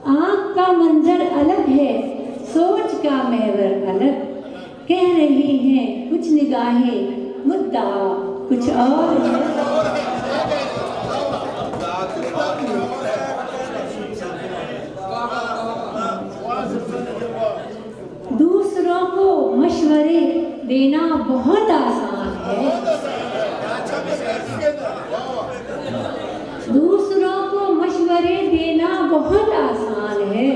आँख का मंजर अलग है, सोच का महवर अलग। कह रही हैं कुछ निगाहें, मुद्दा कुछ और है। दूसरों को मशवरे देना बहुत आसान है। दूसरों को मशवरे देना बहुत आसान है।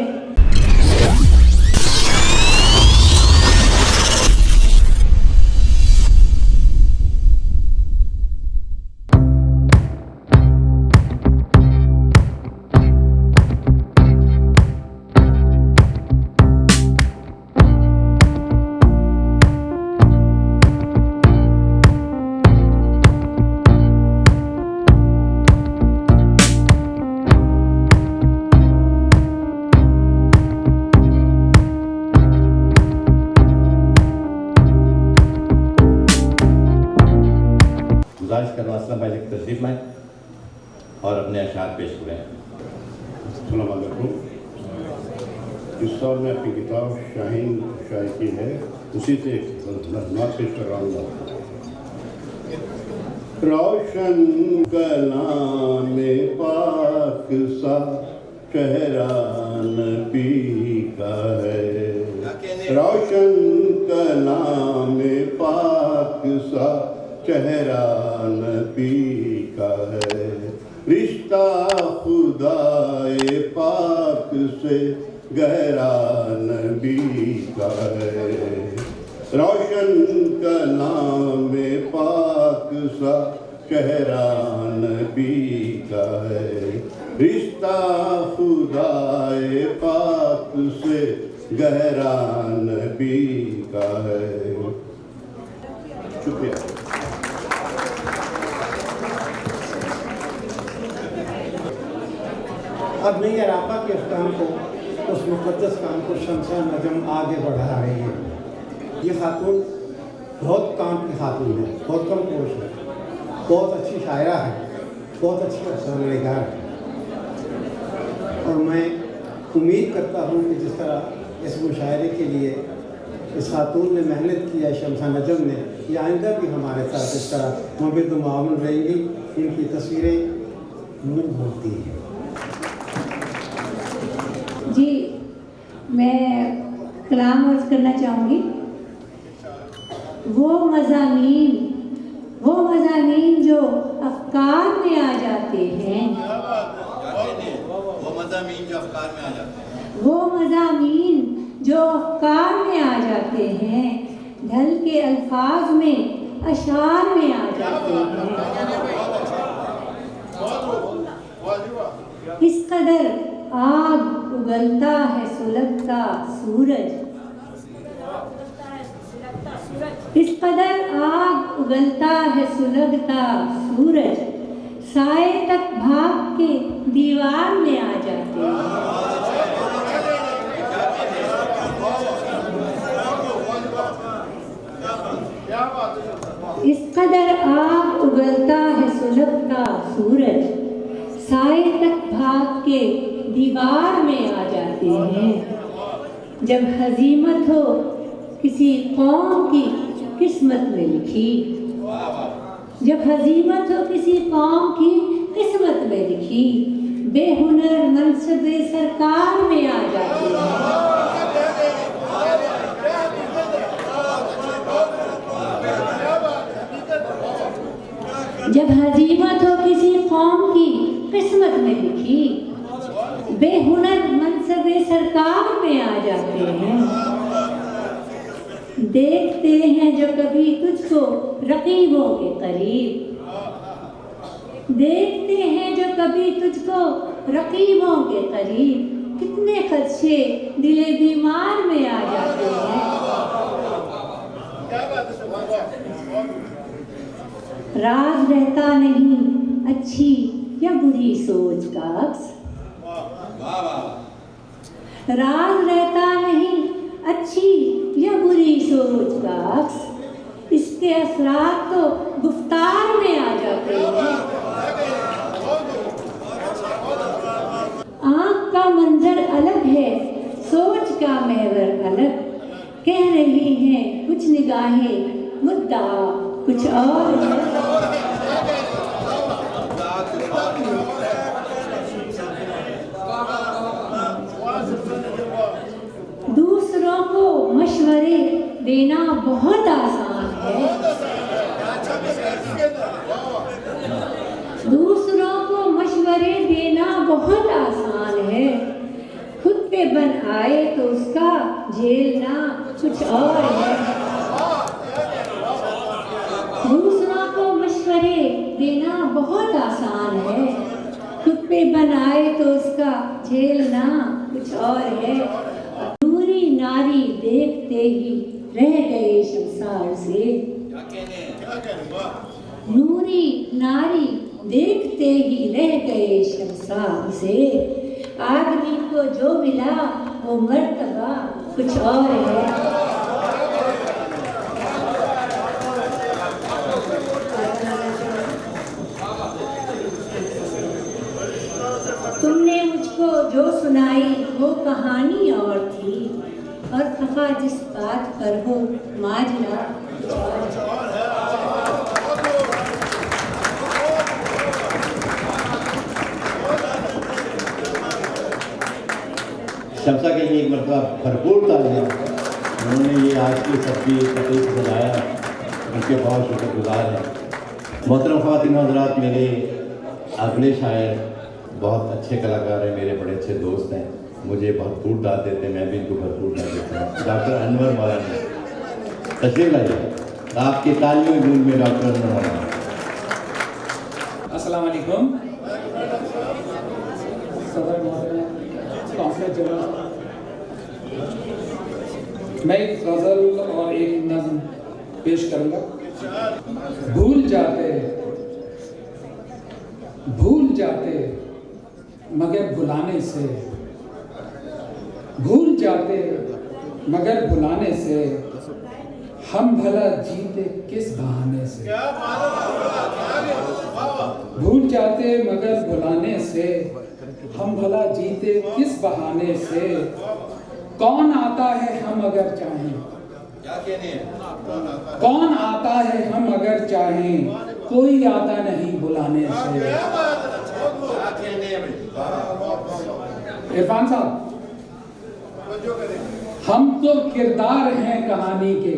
गुजारिश करना असलम भाई की तशरीफ लाएं और अपने अशार पेश करें। अस्सलाम वालेकुम। इस साल मैं अपनी किताब शाहीन शाही की है, उसी से नज़्मात पेश कर रहा हूँ। रोशन कलाम पाक सा चेहरा नबी का है। रोशन कलाम पाक सा चेहरा नबी का है। रिश्ता खुदाए पाक से गहरा नबी का है। रोशन कलाम पाक सा चेहरा नबी का है। रिश्ता खुदाए पाक से गहरा नबी का है। शुक्रिया। अब नई अराफा के उस काम को, उस मुक़द्दस काम को शमसा नजम आगे बढ़ा रही है। ये खातून बहुत काम की खातून है, बहुत कम कोश है, बहुत अच्छी शायरा है, बहुत अच्छी अफसानानिगार है। और मैं उम्मीद करता हूँ कि जिस तरह इस मुशायरे के लिए इस खातून ने मेहनत की है, शमसा नजम ने, ये आइंदा भी हमारे साथ इस तरह मुबिद मामूल रहेंगी। इनकी तस्वीरें मुँह होती हैं। जी, मैं कलाम अर्ज करना चाहूँगी। वो मज़ामीन जो अफ़कार में आ जाते हैं, वो मज़ामीन जो अफ़कार में आ जाते हैं, वो मज़ामीन जो अफ़कार में आ जाते हैं, ढल के अल्फाज में अशार में आ जाते हैं। इस कदर आग उगलता है सुलगता सूरज, इस कदर आग उगलता है सुलगता सूरज, साए तक भाग के दीवार में आ जाते हैं। इस कदर आग उगलता है सुलगता सूरज, साए तक भाग के दीवार में आ जाते हैं। जब हजीमत हो किसी कौम की किस्मत में लिखी, जब हजीमत हो किसी कौम की किस्मत में लिखी, बेहुनर मनसबे सरकार में आ जाते हैं। जब हजीमत हो किसी कौम की किस्मत में लिखी, बेहुनर मनसबे सरकार में आ जाते हैं। देखते हैं जो कभी तुझको रकीबों के करीब, देखते हैं जो कभी तुझको रकीबों के करीब, कितने खदशे दिले बीमार में आ जाते हैं। राज रहता नहीं अच्छी या बुरी सोच का अक्स, राज रहता नहीं अच्छी या बुरी सोच का अक्स, इसके असरात तो गुफ्तार में आ जाते हैं। आँख का मंजर अलग का महवर अलग, कह रही हैं कुछ निगाहें, मुद्दा कुछ और है। दूसरों को मशवरे देना बहुत आसान है, दूसरों को मशवरे देना बहुत आसान है, खुद पे बन आए तो उसका झेलना कुछ और है। दूसरों को मशवरे देना बहुत आसान है, खुद पे बन आए तो उसका झेलना कुछ और है। नूरी नारी देखते ही रह गए शमशार से, नूरी नारी देखते ही रह गए शमशार से, आदमी को जो मिला वो मर्तबा कुछ और है। तुमने मुझको जो सुनाई वो कहानी और थी, और खफा जिस बात पर हो माजरा कुछ और है। शमसा के लिए एक मरतबा भरपूर तालियां। उन्होंने ये आज की सब्जी तकलीफ सजाया, उनके बहुत शुक्रगुजार हैं। मोहतरम ख़वातीन व हज़रात, मेरे अगले शायर बहुत अच्छे कलाकार हैं, मेरे बड़े अच्छे दोस्त हैं, मुझे भरपूर दाद देते हैं, मैं भी इनको भरपूर दाद देता हूँ। डॉक्टर अनवर मौलाना तशरीफ लाइए, आपकी तालियों की गूंज में डॉक्टर अनवर मौलाना। अस्सलाम वालेकुम। सदर मोहतरम काउंसिलर जनरल, मैं एक गज़ल और एक नज़्म पेश करूँगा। भूल जाते मगर भुलाने से, भूल जाते मगर भुलाने से, हम भला जीते किस बहाने से। भूल जाते मगर भुलाने से, हम भला जीते किस बहाने से। कौन आता है हम अगर चाहें, कौन आता है हम अगर चाहें, कोई आता नहीं बुलाने से। इरफान साहब, हम तो किरदार हैं कहानी के,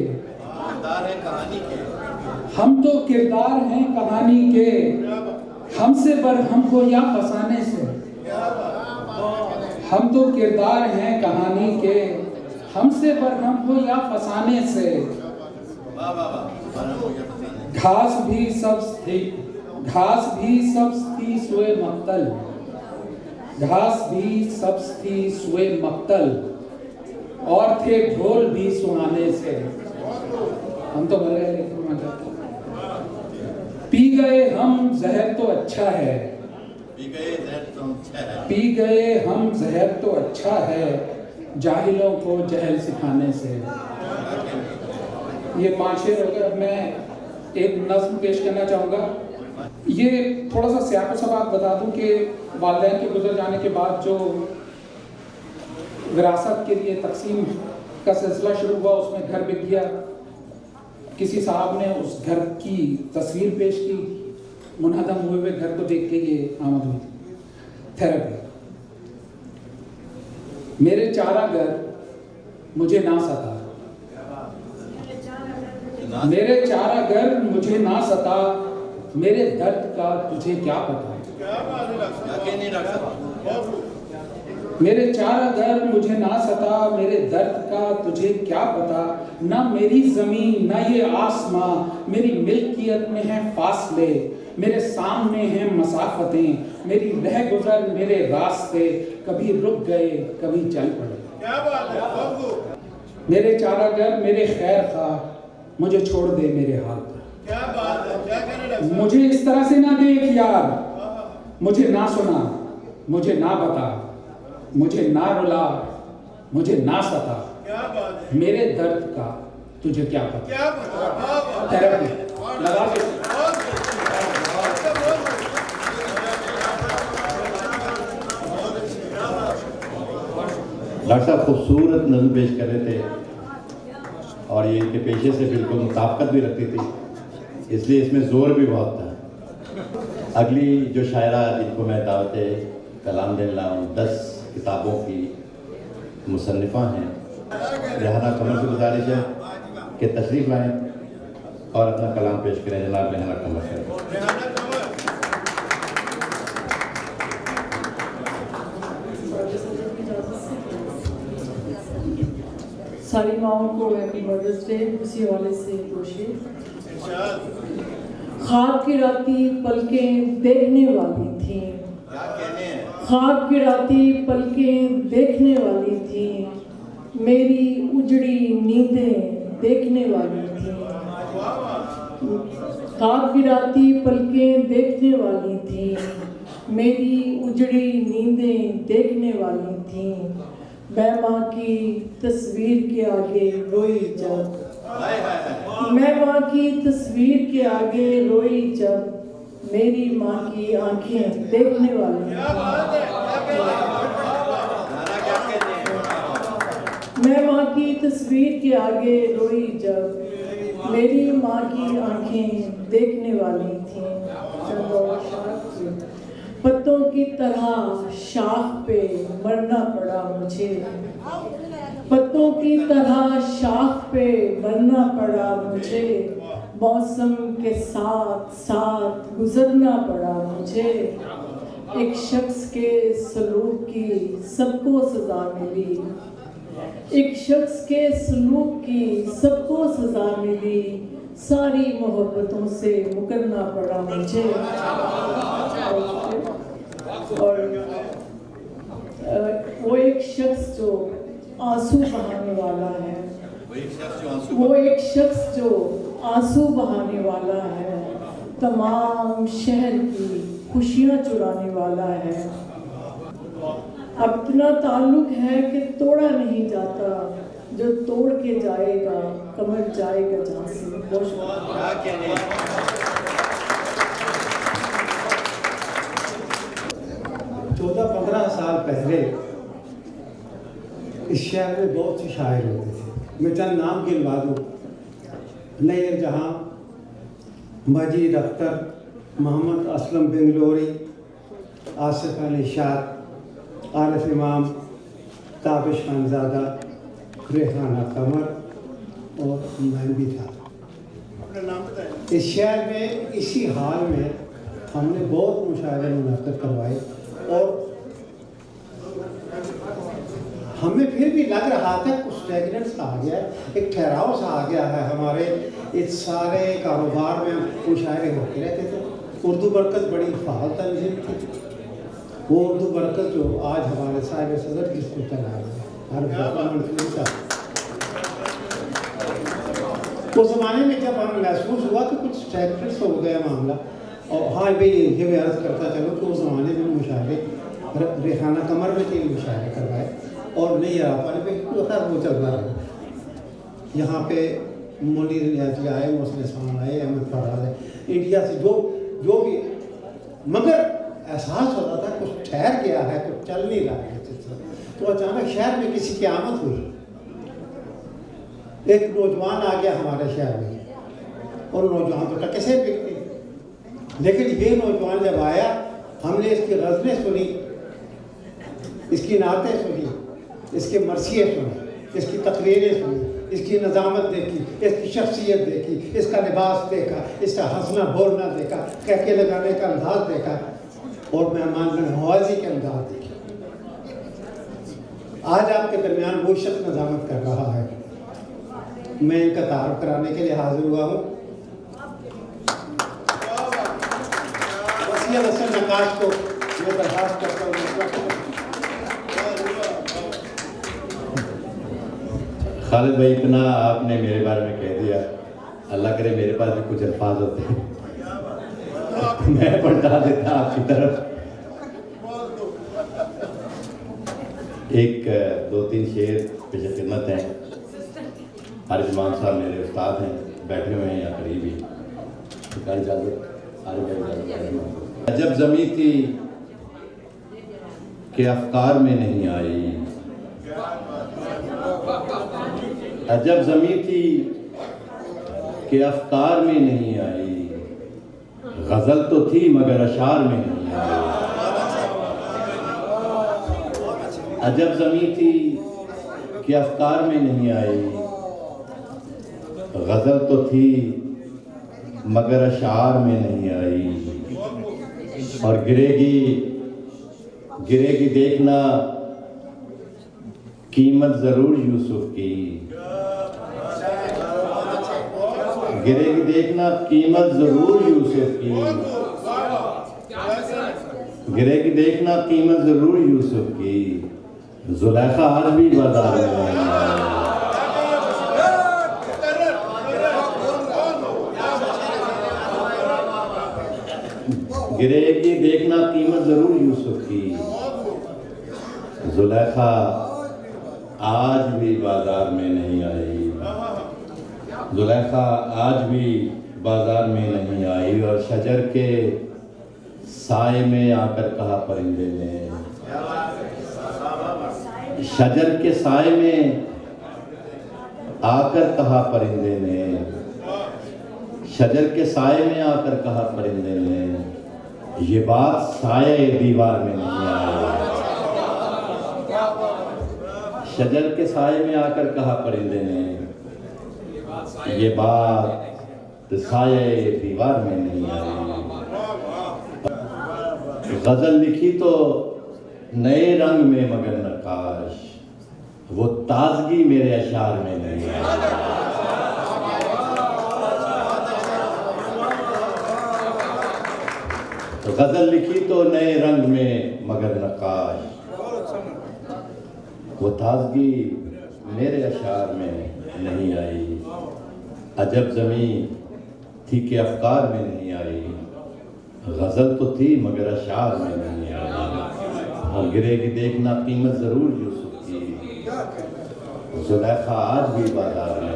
हम तो किरदार हैं कहानी के, हमसे बरहम हो या फसाने से। हम तो किरदार हैं कहानी के, हमसे बरहम हो या फसाने से। घास भी सब थी सुए मक्तल, घास भी सब थी सुए मक्तल, और थे ढोल भी सुहाने से। हम तो मर गए लेकिन पी गए हम जहर तो अच्छा है, पी गए हम जहर तो अच्छा है, जाहिलों को जहल सिखाने से। ये 5 शेर हो गए। अब मैं एक नज़्म पेश करना चाहूँगा। ये थोड़ा सा सियाक़ो सबाक़ बता दूं कि वालिदैन के गुजर जाने के बाद जो विरासत के लिए तकसीम का सिलसिला शुरू हुआ, उसमें घर बिक गया। किसी साहब ने उस घर की तस्वीर पेश की, मुनहदम हुए हुए घर को देख के ये आमद हुई थी थेरेपी। मेरे चारागर मुझे ना सता, मेरे चारागर मुझे ना सता, मेरे दर्द का तुझे क्या पता। मेरे चारागर मुझे ना सता, मेरे दर्द का तुझे क्या पता। ना मेरी जमीन ना ये आसमां, मेरी मिल्कियत में है फासले, मेरे सामने हैं मसाफतें, मेरी रह गुजर मेरे रास्ते, कभी रुक गए कभी चल पड़े। मेरे चारागर मेरे खैर खा, मुझे छोड़ दे मेरे हाल पर। मुझे इस तरह से ना देख यार, मुझे ना सुना, मुझे ना बता, मुझे ना रुला, मुझे ना सता, मेरे दर्द का तुझे क्या पता। थेरेपी लगा दे। डॉक्टर साहब खूबसूरत नज़म पेश कर रहे थे और ये इनके पेशे से बिल्कुल मुताबिकत भी रखती थी, इसलिए इसमें ज़ोर भी बहुत था। अगली जो शायरा जिनको मैं दावत कलाम देने लगा हूँ, 10 किताबों की मुसन्निफ़ा हैं। रेहाना कमर से गुजारिश है कि तशरीफ़ लाएँ और अपना कलाम पेश करें। जनाब रेहाना कमर से। सारी माओं को हैप्पी मदर्स डे। उसी हवाले से दोषी ख्वाब की राती पलकें देखने वाली थी, ख्वाब की राती पलकें देखने वाली थी, मेरी उजड़ी नींदें देखने वाली थी। ख्वाब की राती पलकें देखने वाली थी, मेरी उजड़ी नींदें देखने वाली थी। मैं माँ की तस्वीर के आगे रोई जब, मैं माँ की तस्वीर के आगे रोई जब, मेरी माँ की आंखें देखने वाली मैं माँ की तस्वीर के आगे रोई जब, मेरी माँ की आंखें देखने वाली थी। पत्तों की तरह शाख पे मरना पड़ा मुझे, पत्तों की तरह शाख पे मरना पड़ा मुझे, मौसम के साथ साथ गुजरना पड़ा मुझे। एक शख्स के सलूक की सबको सजा मिली, एक शख्स के सलूक की सबको सजा मिली, सारी मोहब्बतों से मुकरना पड़ा मुझे। और वो एक शख्स जो आंसू बहाने वाला है, वो एक शख्स जो आंसू बहाने वाला है, तमाम शहर की खुशियाँ चुराने वाला है। अपना ताल्लुक है कि तोड़ा नहीं जाता, जो तोड़ के जाएगा कमर जाएगा जहाँ से। चौदह 15 साल पहले इस शहर में बहुत से शायर होते थे। मैं चंद नाम गिनवा दूँ: नैयर जहाँ, मजीद अख्तर, मोहम्मद असलम बेंगलोरी, आसिफ अली शाह, आरिफ इमाम, ताबिश खानज़ादा, रेहाना कमर और मैं भी था। इस शहर में इसी हाल में हमने बहुत मुशायरे मुनक़्क़िद करवाए और हमें फिर भी लग रहा था कुछ स्टैग्नेंस आ गया है, एक ठहराव सा आ गया है। हमारे इस सारे कारोबार में मुशायरे होते रहते थे। उर्दू बरकत बड़ी फ़ाल तंजीम थी, वो उर्दू बरकत जो आज हमारे साहिब सदर जिसको चला है उस ज़माने में जब हमें महसूस हुआ कि कुछ स्टैग्नेंस हो गया मामला। और हाँ भाई ये मैं अर्ज़ करता चलो कि उस ज़माने में मुशायरे रेहाना कमर में 3 मुशायरे करवाए और नहीं आपने पे वो चल रहा है। यहाँ पे मुनीर नियाज़ी आए, मोहसिन इस्माइल आए, अहमद फराज आए, इंडिया से जो भी, मगर एहसास होता था कुछ ठहर गया है, कुछ चल नहीं रहा है। तो अचानक शहर में किसी की आमद हुई, एक नौजवान आ गया हमारे शहर में और नौजवान तो टके से बिकते, लेकिन ये नौजवान जब आया हमने इसकी गज़लें सुनी, इसकी नातें सुनी, इसके मरसिए सुने, इसकी तकरीरें सुनी, इसकी नज़ामत देखी, इसकी शख्सियत देखी, इसका लिबास देखा, इसका हंसना बोलना देखा, कहके लगाने का अंदाज देखा और मेहमान नवाजी के अंदाज देखे। आज आपके दरमियान वो शख्स नज़ामत कर रहा है। मैं इनका तारुफ कराने के लिए हाजिर हुआ हूँ। वसीयत हसन नकाश को मैं दरख्वास्त करता हूँ। खालिद भाई, इतना आपने मेरे बारे में कह दिया, अल्लाह करे मेरे पास भी कुछ अल्फाज होते हैं मैं पलटा देता आपकी तरफ। एक 2-3 शेर पेश खिदमत हैं। आरिफ इमाम साहब मेरे उस्ताद हैं, बैठे हुए हैं यहाँ करीब ही। जब ज़मीं थी कि अफ़कार में नहीं आई, अजब ज़मीं थी कि अफ्कार में नहीं आई, गज़ल तो थी मगर अशार में नहीं आई। अजब ज़मीं थी कि अफ्कार में नहीं आई, गज़ल तो थी मगर अशार में नहीं आई। और गिरेगी गिरेगी देखना कीमत ज़रूर यूसुफ की, गिरेगी देखना कीमत ज़रूर यूसुफ की, गिरेगी देखना कीमत ज़रूर यूसुफ की। जुलेखा आज भी बाजार में नहीं आई। गिरेगी देखना कीमत ज़रूर यूसुफ की, जुलेखा आज भी बाजार में नहीं आई, जुलेखा आज भी बाजार में नहीं आई। और शजर के साए में आकर कहा परिंदे ने, शजर के साए में आकर कहा परिंदे ने, शजर के साए में आकर कहा परिंदे ने, ये बात साए दीवार में नहीं आई। शजर के साए में आकर कहा परिंदे ने, ये बात साए दीवार में नहीं आई। गजल लिखी तो नए रंग में मगर नकाश, वो ताजगी मेरे अशार में नहीं आई। तो गजल लिखी तो नए रंग में मगर नकाश, वो ताजगी मेरे अशार में नहीं आई। अजब ज़मीं थी कि अफ्कार में नहीं आई, गज़ल तो थी मगर अशार में नहीं आई। और गिरेगी देखना कीमत ज़रूर यूसुफ की, जुलेखा आज भी बाजार में